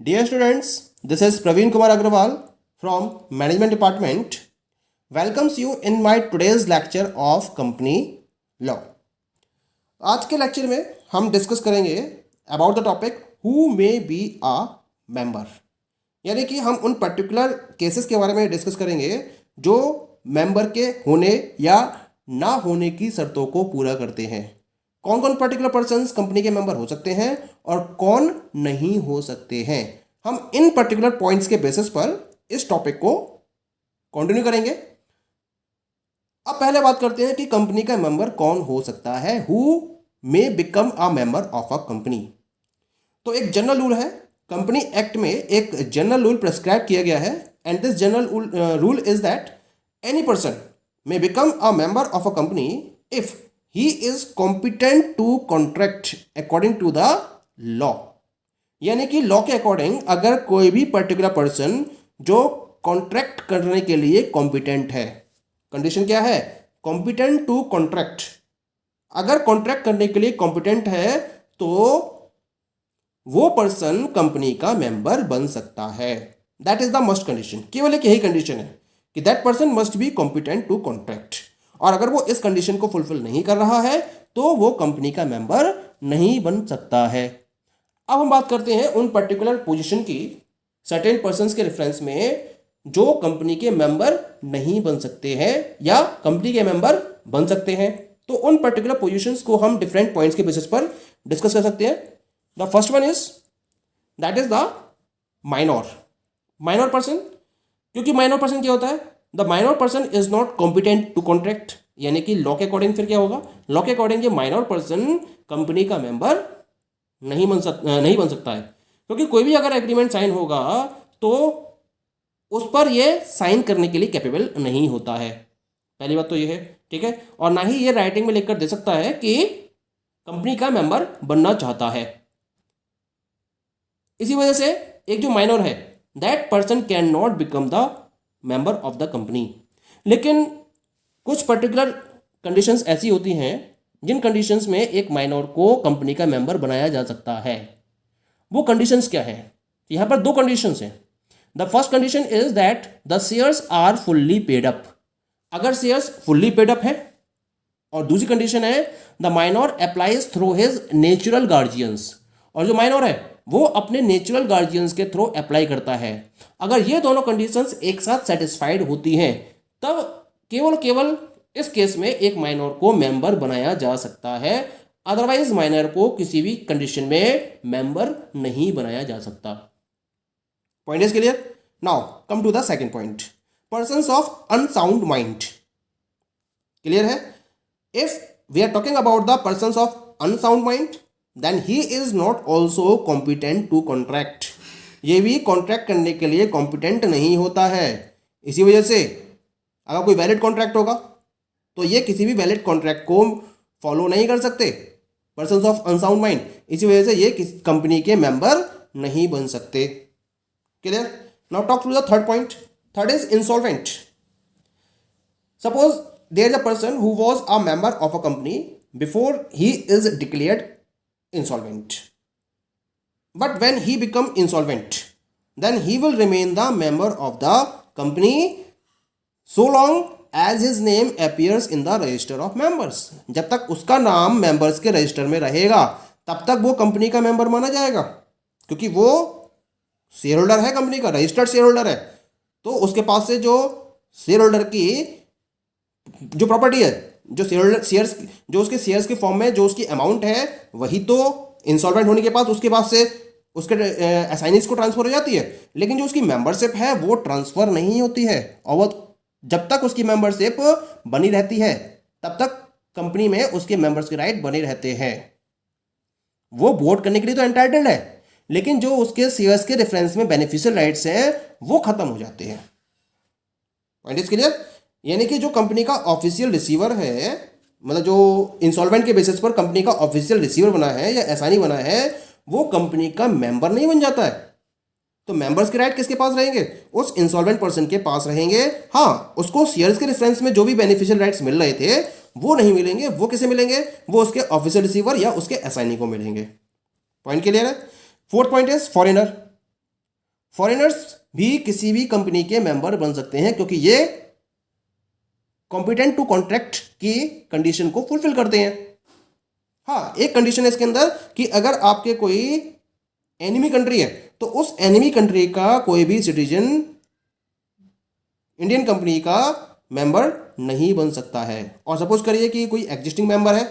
Dear students, this is Praveen Kumar Agrawal from Management Department. Welcomes you in my today's lecture of Company Law. आज के lecture में हम discuss करेंगे about the topic who may be a member, यानी कि हम उन particular cases के बारे में डिस्कस करेंगे जो मेंबर के होने या ना होने की शर्तों को पूरा करते हैं। कौन कौन पर्टिकुलर पर्सन्स कंपनी के मेंबर हो सकते हैं और कौन नहीं हो सकते हैं। हम इन पर्टिकुलर पॉइंट्स के बेसिस पर इस टॉपिक को कंटिन्यू करेंगे। अब पहले बात करते हैं कि कंपनी का मेंबर कौन हो सकता है, who may become a member of a company. तो एक जनरल रूल है, कंपनी एक्ट में एक जनरल रूल प्रेस्क्राइब किया गया है and this general rule is that any person may become a member of a company if he is competent to contract according to the law। यानी कि law के according अगर कोई भी पर्टिकुलर पर्सन जो कॉन्ट्रैक्ट करने के लिए कॉम्पिटेंट है, कंडीशन क्या है, कॉम्पिटेंट टू कॉन्ट्रैक्ट। अगर कॉन्ट्रैक्ट करने के लिए कॉम्पिटेंट है तो वो पर्सन कंपनी का मेंबर बन सकता है। That is the must condition, केवल एक यही कंडीशन है कि that person must be competent to contract. और अगर वो इस कंडीशन को फुलफिल नहीं कर रहा है तो वो कंपनी का मेंबर नहीं बन सकता है। अब हम बात करते हैं उन पर्टिकुलर पोजीशन की, सर्टेन पर्सन्स के रेफरेंस में जो कंपनी के मेंबर नहीं बन सकते हैं या कंपनी के मेंबर बन सकते हैं। तो उन पर्टिकुलर पोजीशंस को हम डिफरेंट पॉइंट्स के बेसिस पर डिस्कस कर सकते हैं। The first one is that is the minor person. क्योंकि माइनर पर्सन क्या होता है, the minor person is not competent to contract, यानी कि लॉ के अकॉर्डिंग फिर क्या होगा, लॉ के अकॉर्डिंग ये माइनर पर्सन कंपनी का मेंबर नहीं बन सकता है। क्योंकि कोई भी अगर एग्रीमेंट साइन होगा तो उस पर ये साइन करने के लिए कैपेबल नहीं होता है। पहली बात तो ये है, ठीक है। और ना ही ये राइटिंग में लिखकर दे सकता है कि कंपनी का मेंबर बनना चाहता है। इसी वजह से एक जो माइनर है that person can not become the member of the company. लेकिन कुछ पर्टिकुलर कंडीशंस ऐसी होती हैं जिन कंडीशंस में एक माइनर को कंपनी का मेंबर बनाया जा सकता है। वो कंडीशंस क्या है, यहाँ पर दो कंडीशंस हैं। The first condition is that the shares are fully paid up. अगर शेयर्स फुल्ली पेड अप है, और दूसरी कंडीशन है the minor applies through his natural guardians. और जो माइनर है वो अपने नेचुरल गार्जियंस के थ्रू अप्लाई करता है। अगर ये दोनों कंडीशंस एक साथ सेटिस्फाइड होती हैं तब केवल इस केस में एक माइनर को मेंबर बनाया जा सकता है। अदरवाइज माइनर को किसी भी कंडीशन में मेंबर नहीं बनाया जा सकता। Point is clear. Now come to the second point, persons of unsound mind. Clear है। If we are talking about the persons of unsound mind then he is not also competent to contract। ये भी contract करने के लिए competent नहीं होता है। इसी वजह से अगर कोई वैलिड कॉन्ट्रैक्ट होगा तो ये किसी भी वैलिड कॉन्ट्रैक्ट को फॉलो नहीं कर सकते पर्सन्स ऑफ अनसाउंड माइंड। इसी वजह से ये किसी कंपनी के मेंबर नहीं बन सकते। Clear. Now talk to the third point. Third is insolvent. Suppose there is a person who was a member of a company before he is declared insolvent, but when he become insolvent then he will remain the member of the company so long as his name appears in the register of members। जब तक उसका नाम members के register में रहेगा तब तक वो कंपनी का मेंबर माना जाएगा, क्योंकि वो शेयर होल्डर है, कंपनी का रजिस्टर्ड शेयर होल्डर है। तो उसके पास से जो शेयर होल्डर की जो प्रॉपर्टी है, जो शेयर्स जो उसके शेयर्स के फॉर्म में जो उसकी अमाउंट है वही तो इंसॉल्वेंट होने के बाद उसके पास से उसके असाइनीज को ट्रांसफर हो जाती है। लेकिन जो उसकी मेंबरशिप है वो ट्रांसफर नहीं होती है, और वो जब तक उसकी मेंबरशिप बनी रहती है तब तक कंपनी में उसके मेंबर्स के राइट बने रहते हैं। वो वोट करने के लिए तो एंटाइटल्ड है, लेकिन जो उसके शेयर्स के रेफरेंस में बेनिफिशियल राइट्स हैं वो खत्म हो जाते हैं। Point is clear. यानी कि जो कंपनी का ऑफिशियल रिसीवर है, मतलब जो इंसॉल्वेंट के बेसिस पर कंपनी का ऑफिशियल रिसीवर बना है या एसानी बना है, वो कंपनी का मेंबर नहीं बन जाता है। तो मेंबर्स के राइट किसके पास रहेंगे, उस इंसॉल्वेंट पर्सन के पास रहेंगे। हाँ, उसको शेयर्स के रेफरेंस में जो भी बेनिफिशियल राइट्स मिल रहे थे वो नहीं मिलेंगे। वो किसे मिलेंगे, वो उसके ऑफिशियल रिसीवर या उसके एसाइनी को मिलेंगे। पॉइंट क्लियर है। Fourth point is foreigner. Foreigners भी किसी भी कंपनी के मेंबर बन सकते हैं क्योंकि ये कॉम्पिटेंट टू कॉन्ट्रैक्ट की कंडीशन को फुलफिल करते हैं। हाँ, एक कंडीशन है इसके अंदर कि अगर आपके कोई एनिमी कंट्री है तो उस एनिमी कंट्री का कोई भी सिटीजन इंडियन कंपनी का मेंबर नहीं बन सकता है। और सपोज करिए कि कोई एग्जिस्टिंग मेंबर है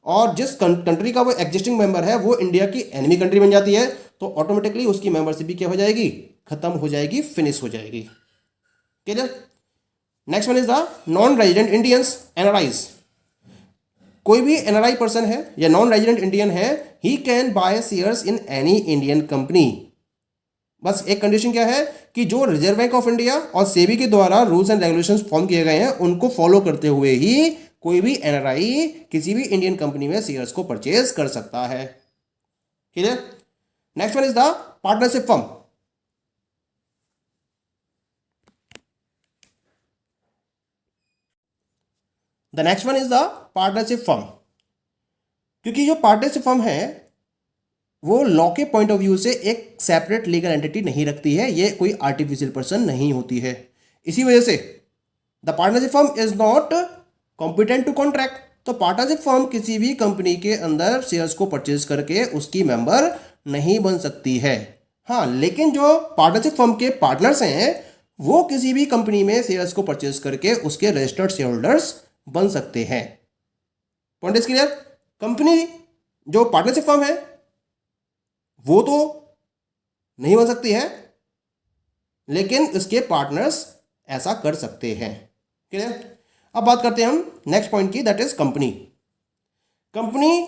और जिस कंट्री का वो एग्जिस्टिंग मेंबर है वो इंडिया की एनिमी कंट्री बन जाती है तो ऑटोमेटिकली उसकी मेंबरशिप भी क्या हो जाएगी, खत्म हो जाएगी, फिनिश हो जाएगी। Clear. Next one is the non resident Indians, NRIs. कोई भी एनआरआई पर्सन है या नॉन रेजिडेंट इंडियन है, he can by shares in any Indian company. बस एक कंडीशन क्या है कि जो रिजर्व बैंक ऑफ इंडिया और सेबी के द्वारा रूल्स एंड रेगुलेशंस फॉर्म किए गए हैं उनको फॉलो करते हुए ही कोई भी एनआरआई किसी भी इंडियन कंपनी में शेयर्स को परचेज कर सकता है। Clear. Next one is the partnership firm. The next one is the partnership firm. क्योंकि जो पार्टनरशिप फर्म है वो लॉ के पॉइंट ऑफ व्यू से एक सेपरेट लीगल एंटिटी नहीं रखती है, ये कोई आर्टिफिशियल पर्सन नहीं होती है। इसी वजह से the partnership firm is not competent to contract. तो पार्टनरशिप फर्म किसी भी कंपनी के अंदर शेयर्स को परचेज करके उसकी मेंबर नहीं बन सकती है। हाँ, लेकिन जो पार्टनरशिप फर्म के पार्टनर्स हैं वो किसी भी कंपनी में शेयर्स को परचेज करके उसके रजिस्टर्ड शेयर होल्डर्स बन सकते हैं। Point is clear. कंपनी जो पार्टनरशिप फर्म है वो तो नहीं बन सकती है लेकिन इसके पार्टनर्स ऐसा कर सकते हैं। क्लियर। अब बात करते हैं हम नेक्स्ट पॉइंट की, that is company. Company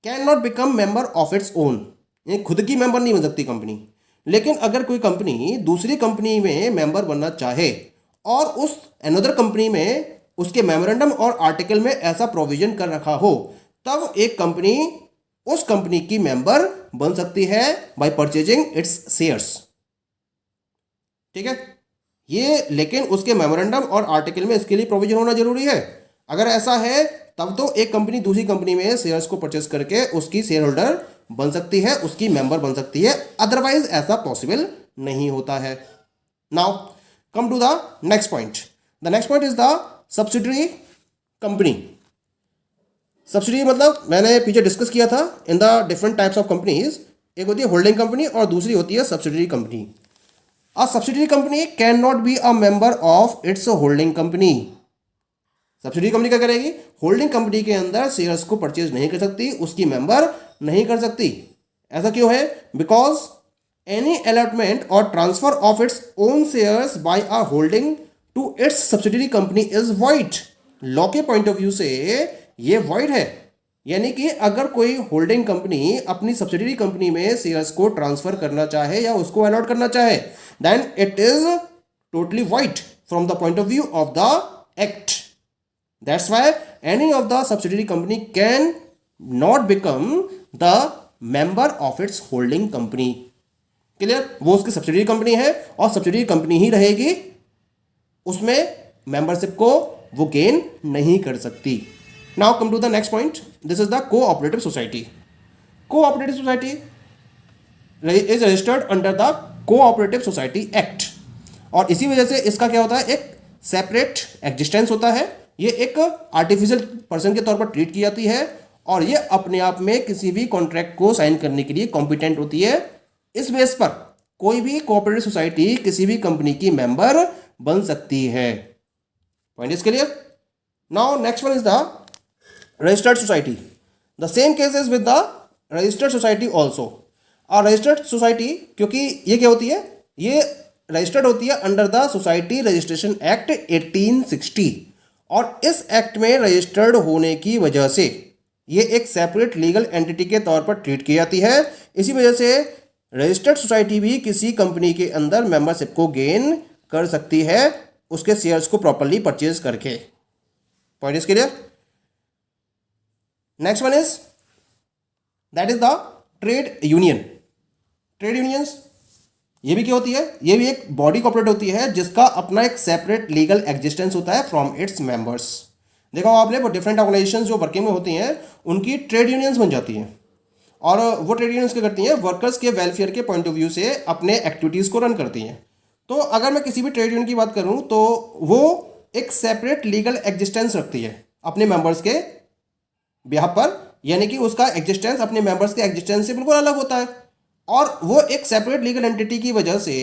can not become member of its own, यानी खुद की मेंबर नहीं बन सकती कंपनी। लेकिन अगर कोई कंपनी दूसरी कंपनी में मेंबर बनना चाहे और उस अनदर कंपनी में उसके मेमोरेंडम और आर्टिकल में ऐसा प्रोविजन कर रखा हो तब एक कंपनी उस कंपनी की मेंबर बन सकती है बाय परचेजिंग इट्स शेयर्स। ठीक है, ये लेकिन उसके मेमोरेंडम और आर्टिकल में इसके लिए प्रोविजन होना जरूरी है। अगर ऐसा है तब तो एक कंपनी दूसरी कंपनी में शेयर्स को परचेज करके उसकी शेयर होल्डर बन सकती है, उसकी मेंबर बन सकती है, अदरवाइज ऐसा पॉसिबल नहीं होता है। Now come to the next point. The next point is the subsidiary company. Subsidiary मतलब मैंने पीछे डिस्कस किया था in the different types of companies. एक होती है होल्डिंग कंपनी और दूसरी होती है subsidiary company. A subsidiary company can not be a member of its holding company. Subsidiary company क्या करेगी, होल्डिंग कंपनी के अंदर शेयर्स को परचेज नहीं कर सकती, उसकी मेंबर नहीं कर सकती। ऐसा क्यों है? बिकॉज एनी अलॉटमेंट और transfer of its own shares by a holding to its subsidiary company is void. Law के पॉइंट ऑफ व्यू से ये वॉइड है, यानी कि अगर कोई होल्डिंग कंपनी अपनी सब्सिडरी कंपनी में शेयर्स को ट्रांसफर करना चाहे या उसको अलॉट करना चाहे then it is totally void from the point of view of the act. That's why any of the subsidiary company can not become the member of its holding company. Clear? वो उसकी subsidiary company है और subsidiary company ही रहेगी, उसमें membership को वो gain नहीं कर सकती। Now come to the next point, this is the cooperative society. Cooperative society is registered under the cooperative society act और इसी वजह से इसका क्या होता है, एक सेपरेट एग्जिस्टेंस होता है। ये एक आर्टिफिशियल पर्सन के तौर पर ट्रीट की जाती है और ये अपने आप में किसी भी कॉन्ट्रैक्ट को साइन करने के लिए कॉम्पिटेंट होती है। इस बेस पर कोई भी कोऑपरेटिव सोसाइटी किसी भी कंपनी की मेंबर बन सकती है। Point is clear? Now next one is the registered society. The same case is with the registered society also. और रजिस्टर्ड सोसाइटी क्योंकि ये क्या होती है, ये रजिस्टर्ड होती है under the society registration act 1860 और इस एक्ट में रजिस्टर्ड होने की वजह से ये एक सेपरेट लीगल एंटिटी के तौर पर ट्रीट की जाती है। इसी वजह से रजिस्टर्ड सोसाइटी भी किसी कंपनी के अंदर मेंबरशिप को गेन कर सकती है उसके शेयर्स को प्रॉपर्ली परचेज करके। Point is clear? Next one is that is the trade union. Trade unions ये भी क्या होती है, ये भी एक बॉडी कॉर्पोरेट होती है जिसका अपना एक सेपरेट लीगल एग्जिस्टेंस होता है फ्रॉम इट्स मेंबर्स। देखो आपने वो डिफरेंट ऑर्गेनाइजेशंस जो वर्किंग में होती हैं उनकी ट्रेड यूनियंस बन जाती हैं और वो ट्रेड यूनियंस क्या करती हैं, वर्कर्स के वेलफेयर के पॉइंट ऑफ व्यू से अपने एक्टिविटीज़ को रन करती हैं। तो अगर मैं किसी भी ट्रेड यूनियन की बात करूं तो वो एक सेपरेट लीगल एग्जिस्टेंस रखती है अपने मेंबर्स के बिहाफ पर, यानी कि उसका एग्जिस्टेंस अपने मेंबर्स के एग्जिस्टेंस से बिल्कुल अलग होता है, और वो एक सेपरेट लीगल एंटिटी की वजह से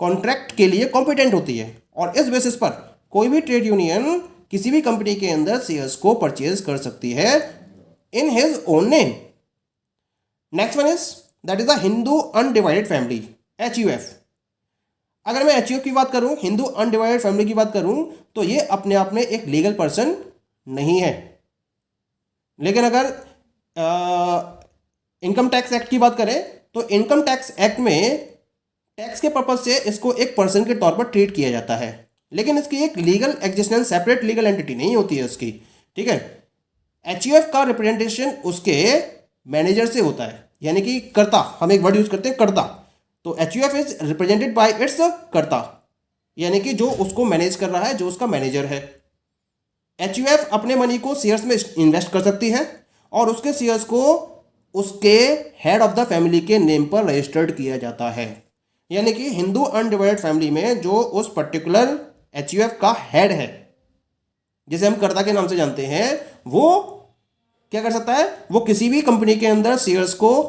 कॉन्ट्रैक्ट के लिए कॉम्पिटेंट होती है, और इस बेसिस पर कोई भी ट्रेड यूनियन किसी भी कंपनी के अंदर शेयर्स को परचेज कर सकती है in his own name. Next one is that is the Hindu undivided family, HUF। अगर मैं HUF की बात करूं, हिंदू अनडिवाइडेड फैमिली की बात करूं, तो ये अपने आप में एक लीगल पर्सन नहीं है। लेकिन अगर इनकम टैक्स एक्ट की बात करें तो इनकम टैक्स एक्ट में टैक्स के पर्पज से इसको एक पर्सन के तौर पर ट्रीट किया जाता है, लेकिन इसकी एक legal existence, separate legal entity नहीं होती है उसकी, ठीक है। HUF का रिप्रेजेंटेशन उसके मैनेजर से होता है, यानी कि कर्ता, हम एक वर्ड यूज करते हैं कर्ता, तो HUF is represented by it's कर्ता, यानी कि जो उसको मैनेज कर रहा है, जो उसका मैनेजर है। HUF अपने मनी को शेयर्स में इन्वेस्ट कर सकती है और उसके शेयर्स को उसके हेड ऑफ द फैमिली के नेम पर रजिस्टर्ड किया जाता है, यानी कि हिंदू अनडिवाइडेड फैमिली में जो उस पर्टिकुलर HUF का हेड है, जिसे हम कर्ता के नाम से जानते हैं, वो क्या कर सकता है, वो किसी भी कंपनी के अंदर शेयर्स को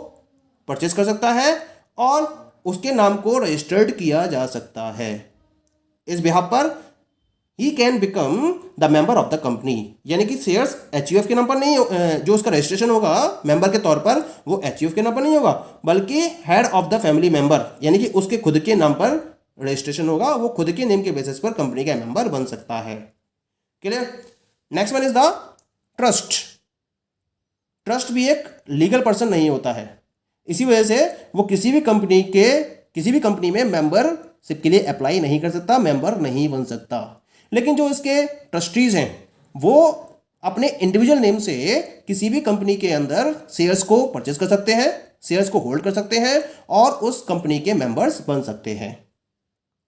परचेस कर सकता है और उसके नाम को रजिस्टर्ड किया जा सकता है। इस बिहाफ पर he can become the member of the company, यानी कि शेयर्स HUF के नाम पर नहीं, जो उसका रजिस्ट्रेशन होगा मेंबर के तौर पर वो HUF के नाम पर नहीं होगा, बल्कि head of the family member, यानी कि उसके खुद के नाम पर रजिस्ट्रेशन होगा, वो खुद के नेम के बेसिस पर कंपनी का मेंबर बन सकता है। Clear. Next one is the trust. Trust भी एक लीगल पर्सन नहीं होता है, इसी वजह से वो किसी भी कंपनी में मेंबरशिप के लिए अप्लाई नहीं कर सकता, मेंबर नहीं बन सकता। लेकिन जो इसके ट्रस्टीज हैं वो अपने इंडिविजुअल नेम से किसी भी कंपनी के अंदर शेयर्स को परचेज कर सकते हैं, शेयर्स को होल्ड कर सकते हैं और उस कंपनी के मेंबर्स बन सकते हैं।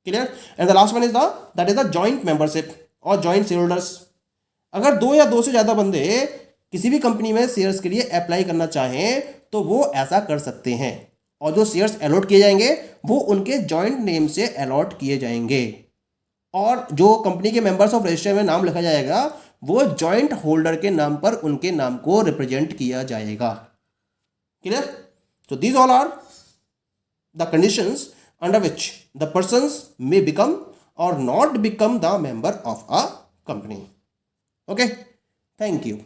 Clear. And the last one is that is the joint membership और जॉइंट शेयर होल्डर्स। अगर दो या दो से ज़्यादा बंदे किसी भी कंपनी में शेयर्स के लिए अप्लाई करना चाहें तो वो ऐसा कर सकते हैं, और जो शेयर्स अलॉट किए जाएंगे वो उनके जॉइंट नेम से अलॉट किए जाएंगे, और जो कंपनी के मेंबर्स ऑफ रजिस्टर में नाम लिखा जाएगा वो जॉइंट होल्डर के नाम पर उनके नाम को रिप्रेजेंट किया जाएगा। Clear. So these all are the conditions under which the persons may become or not become the member of a company. Okay, thank you.